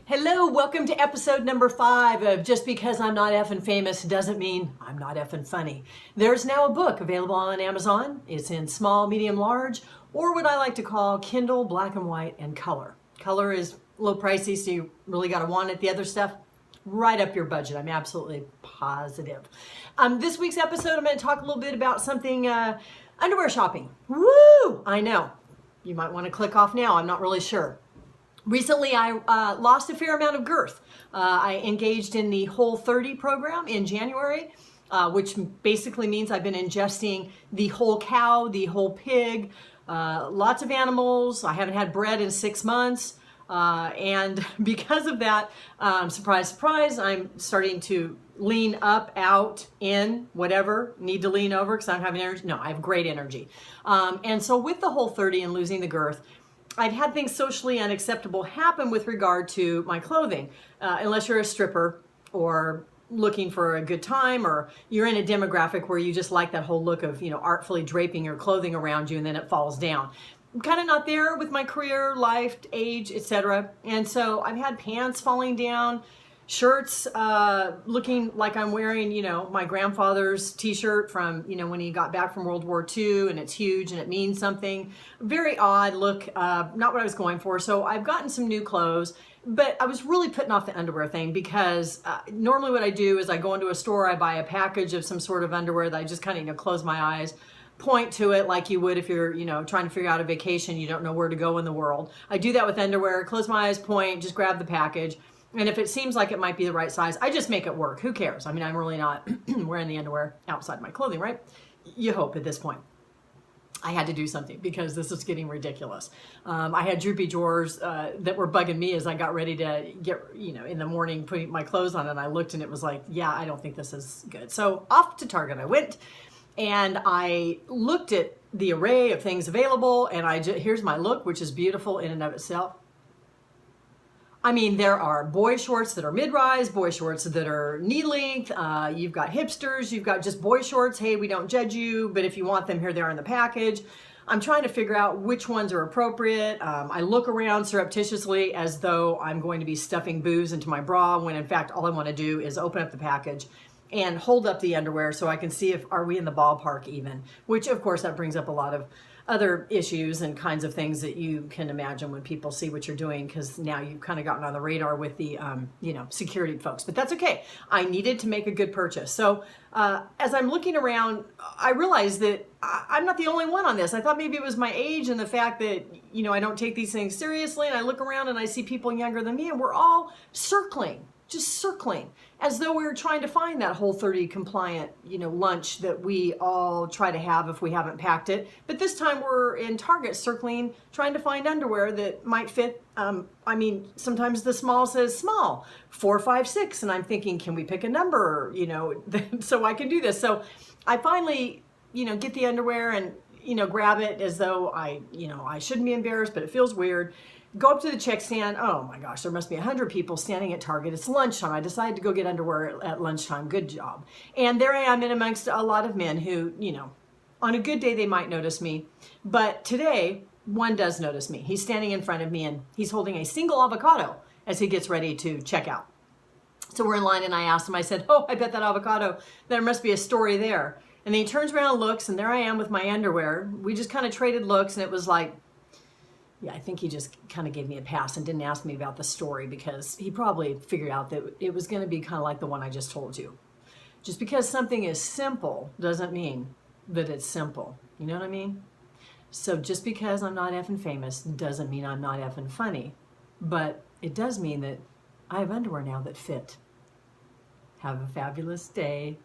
Hello, welcome to episode number 5 of Just Because I'm Not Effin' Famous Doesn't Mean I'm Not Effin' Funny. There's now a book available on Amazon. It's in small, medium, large, or what I like to call Kindle, black and white, and color. Color is a little pricey, so you really got to want it. The other stuff, right up your budget. I'm absolutely positive. This week's episode, I'm going to talk a little bit about something, underwear shopping. Woo! I know. You might want to click off now. I'm not really sure. Recently, I lost a fair amount of girth. I engaged in the Whole30 program in January, which basically means I've been ingesting the whole cow, the whole pig, lots of animals. I haven't had bread in 6 months. And because of that, surprise, surprise, I'm starting to lean up, out, in, whatever, need to lean over because I'm having energy. No, I have great energy. And so with the Whole30 and losing the girth, I've had things socially unacceptable happen with regard to my clothing, unless you're a stripper or looking for a good time, or you're in a demographic where you just like that whole look of, artfully draping your clothing around you and then it falls down. I'm kind of not there with my career, life, age, etc. And so I've had pants falling down, shirts looking like I'm wearing, my grandfather's t-shirt from, when he got back from World War II, and it's huge and it means something. Very odd look, not what I was going for. So I've gotten some new clothes, but I was really putting off the underwear thing because normally what I do is I go into a store, I buy a package of some sort of underwear that I just kind of, close my eyes, point to it like you would if you're, trying to figure out a vacation, you don't know where to go in the world. I do that with underwear, close my eyes, point, just grab the package. And if it seems like it might be the right size, I just make it work. Who cares? I mean, I'm really not wearing the underwear outside my clothing, right? You hope at this point. I had to do something because this is getting ridiculous. I had droopy drawers that were bugging me as I got ready to get, in the morning, putting my clothes on, and I looked and it was like, yeah, I don't think this is good. So off to Target I went, and I looked at the array of things available, and here's my look, which is beautiful in and of itself. I mean, there are boy shorts that are mid-rise, boy shorts that are knee length. You've got hipsters, you've got just boy shorts. Hey, we don't judge you, but if you want them, here they are in the package. I'm trying to figure out which ones are appropriate. I look around surreptitiously as though I'm going to be stuffing booze into my bra, when in fact, all I want to do is open up the package and hold up the underwear so I can see are we in the ballpark even, which of course that brings up a lot of other issues and kinds of things that you can imagine when people see what you're doing, because now you've kind of gotten on the radar with the, security folks. But that's okay. I needed to make a good purchase. So as I'm looking around, I realized that I'm not the only one on this. I thought maybe it was my age and the fact that, I don't take these things seriously. And I look around and I see people younger than me, and we're all circling, as though we were trying to find that Whole30 compliant, lunch that we all try to have if we haven't packed it. But this time we're in Target circling, trying to find underwear that might fit. Sometimes the small says small, 4, 5, 6. And I'm thinking, can we pick a number, so I can do this. So I finally, get the underwear and, grab it as though I shouldn't be embarrassed, but it feels weird. Go up to the check stand. Oh my gosh, there must be 100 people standing at Target. It's lunchtime. I decided to go get underwear at lunchtime. Good job. And there I am in amongst a lot of men who, on a good day, they might notice me. But today, one does notice me. He's standing in front of me and he's holding a single avocado as he gets ready to check out. So we're in line and I asked him, I said, oh, I bet that avocado, there must be a story there. And then he turns around and looks, and there I am with my underwear. We just kind of traded looks, and it was like, yeah, I think he just kind of gave me a pass and didn't ask me about the story, because he probably figured out that it was going to be kind of like the one I just told you. Just because something is simple doesn't mean that it's simple. You know what I mean? So just because I'm not effing famous doesn't mean I'm not effing funny. But it does mean that I have underwear now that fit. Have a fabulous day.